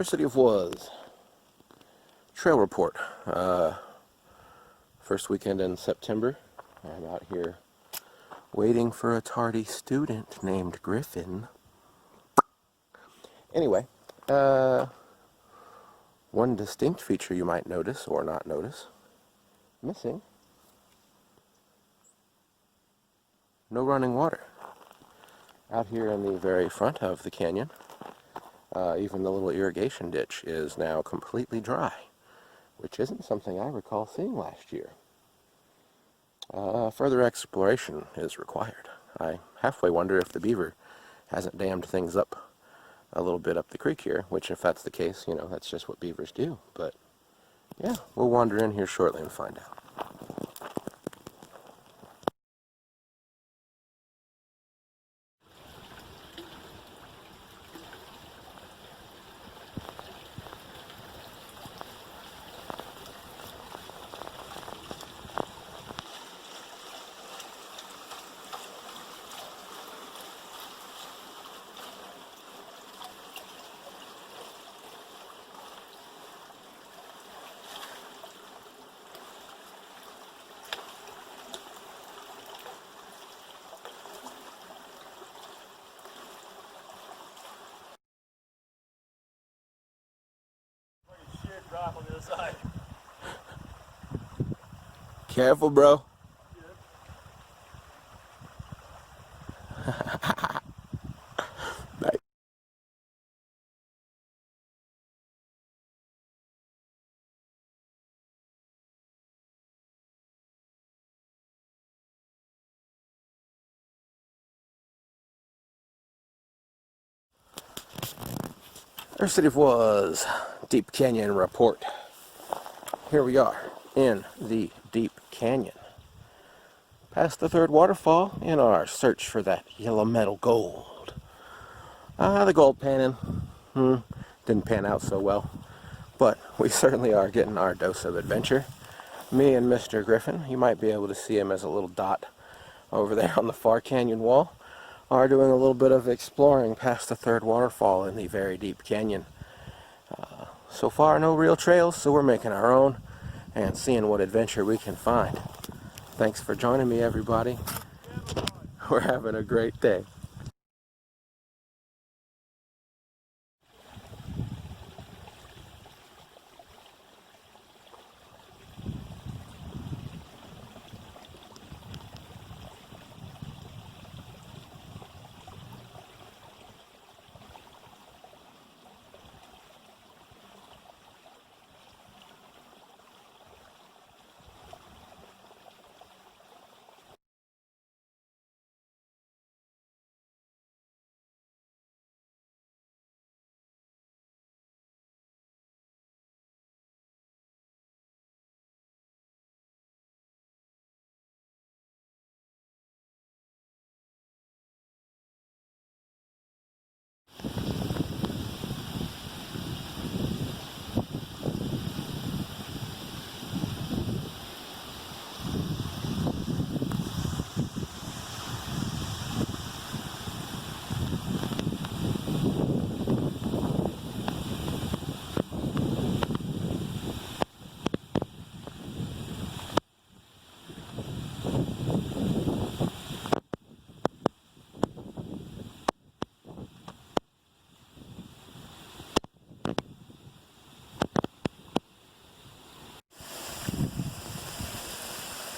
Ersity of Was trail report. First weekend in September. I'm out here waiting for a tardy student named Griffin. Anyway, one distinct feature you might notice or not notice, missing. No running water. Out here in the very front of the canyon, even the little irrigation ditch is now completely dry, which isn't something I recall seeing last year. Further exploration is required. I halfway wonder if the beaver hasn't dammed things up a little bit up the creek here, which if that's the case, you know, that's just what beavers do. But yeah, we'll wander in here shortly and find out. Drop on the other side. Careful, bro. Nice. Ersity of Was Deep Canyon report. Here we are in the Deep Canyon, past the third waterfall in our search for that yellow metal gold. The gold panning didn't pan out so well, but we certainly are getting our dose of adventure. Me and Mr. Griffin, you might be able to see him as a little dot over there on the far canyon wall, are doing a little bit of exploring past the third waterfall in the very deep canyon. So far, no real trails, so we're making our own and seeing what adventure we can find. Thanks for joining me, everybody. We're having a great day.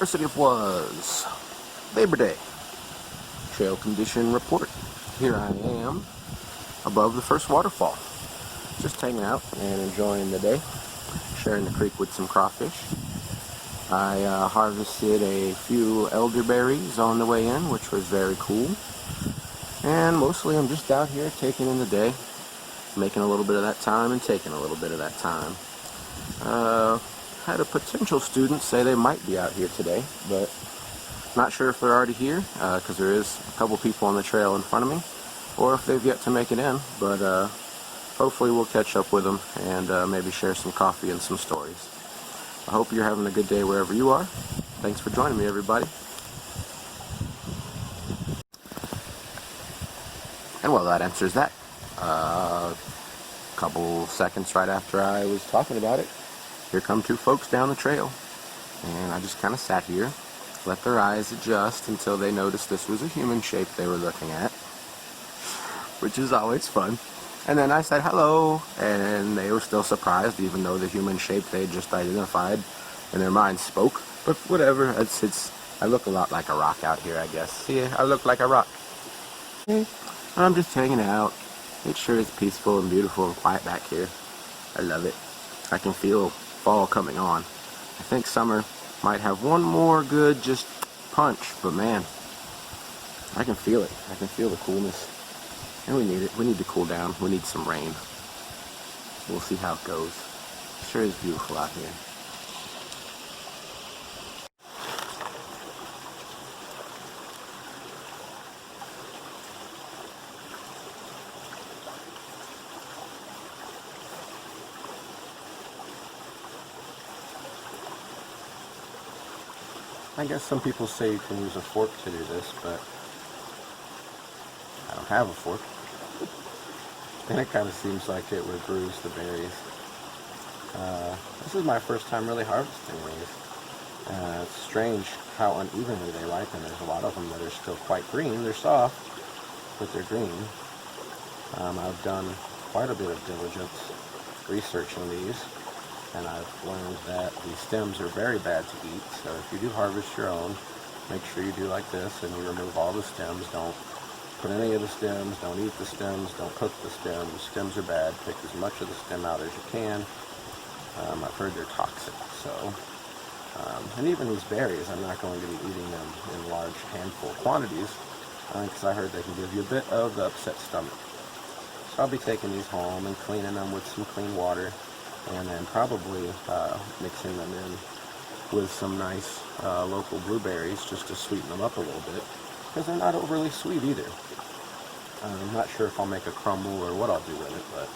Ersity of Was Labor Day trail condition report. Here I am above the first waterfall, just hanging out and enjoying the day, sharing the creek with some crawfish. I harvested a few elderberries on the way in, which was very cool, and mostly I'm just out here taking in the day, making a little bit of that time and taking a little bit of that time. Had a potential student say they might be out here today, but not sure if they're already here, because there is a couple people on the trail in front of me, or if they've yet to make it in, but hopefully we'll catch up with them and maybe share some coffee and some stories. I hope you're having a good day wherever you are. Thanks for joining me, everybody. And well, that answers that. A couple seconds right after I was talking about it, here come two folks down the trail. And I just kind of sat here, let their eyes adjust until they noticed this was a human shape they were looking at, which is always fun. And then I said hello, and they were still surprised, even though the human shape they just identified in their minds spoke. But whatever, I look a lot like a rock out here, I guess. See, I look like a rock. I'm just hanging out. It sure is peaceful and beautiful and quiet back here. I love it. I can feel fall coming on. I think summer might have one more good just punch, but man, I can feel it. I can feel the coolness. And we need it. We need to cool down. We need some rain. We'll see how it goes. It sure is beautiful out here. I guess some people say you can use a fork to do this, but I don't have a fork. And it kind of seems like it would bruise the berries. This is my first time really harvesting these. It's strange how unevenly they ripen. There's a lot of them that are still quite green. They're soft, but they're green. I've done quite a bit of diligence researching these, and I've learned that the stems are very bad to eat. So if you do harvest your own, make sure you do like this and you remove all the stems. Don't put any of the stems, don't eat the stems, don't cook the stems. Stems are bad. Take as much of the stem out as you can. I've heard they're toxic, so and even these berries, I'm not going to be eating them in large handful quantities because I heard they can give you a bit of the upset stomach. So I'll be taking these home and cleaning them with some clean water, and then probably mixing them in with some nice local blueberries just to sweeten them up a little bit, because they're not overly sweet either. I'm not sure if I'll make a crumble or what I'll do with it, but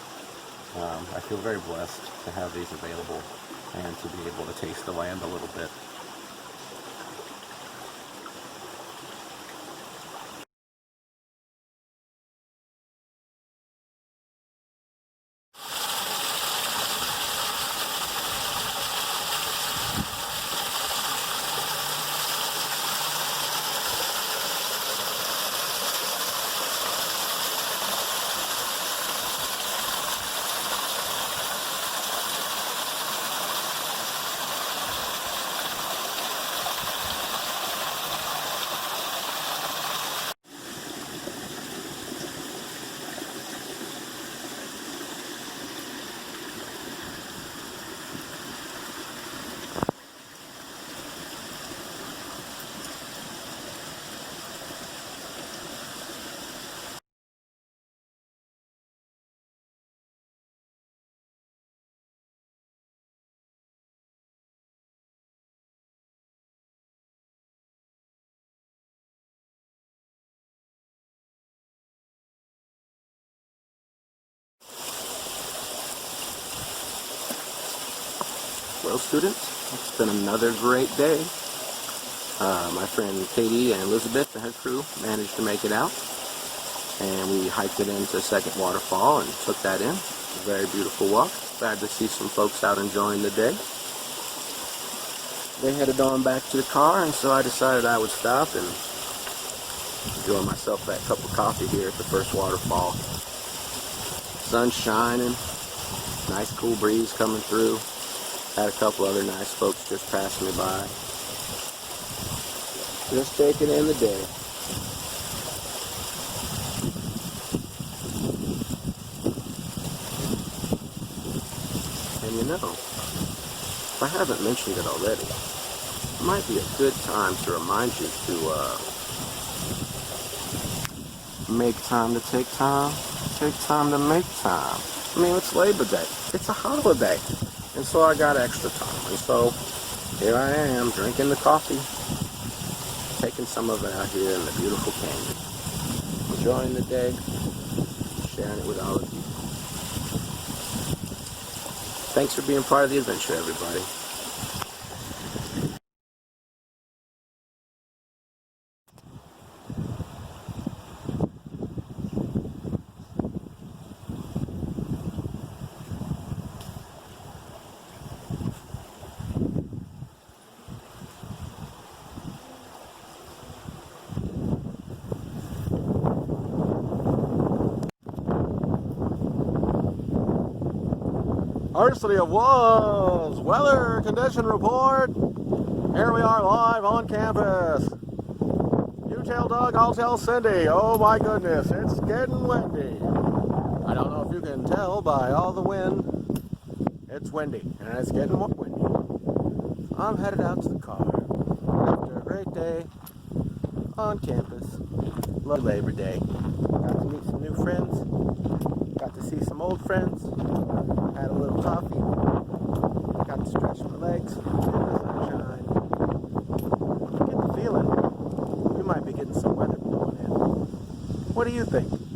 I feel very blessed to have these available and to be able to taste the land a little bit. Well, students, it's been another great day. My friend Katie and Elizabeth and her crew managed to make it out, and we hiked it into Second Waterfall and took that in. A very beautiful walk. Glad to see some folks out enjoying the day. They headed on back to the car, and so I decided I would stop and enjoy myself that cup of coffee here at the first waterfall. Sun's shining, nice cool breeze coming through. Had a couple other nice folks just pass me by. Just taking in the day. And you know, if I haven't mentioned it already, it might be a good time to remind you to make time to take time to make time. I mean, it's Labor Day. It's a holiday. And so I got extra time. And so here I am drinking the coffee, taking some of it out here in the beautiful canyon. Enjoying the day, sharing it with all of you. Thanks for being part of the adventure, everybody. Ersity of Was weather condition report. Here we are live on campus. You tell Doug, I'll tell Cindy. Oh my goodness, it's getting windy. I don't know if you can tell by all the wind. It's windy, and it's getting more windy. I'm headed out to the car after a great day on campus. Love Labor Day. Got to meet some new friends. Got to see some old friends. Had a little coffee. Got to stretch my legs in the sunshine. Get the feeling we might be getting some weather blowing in. What do you think?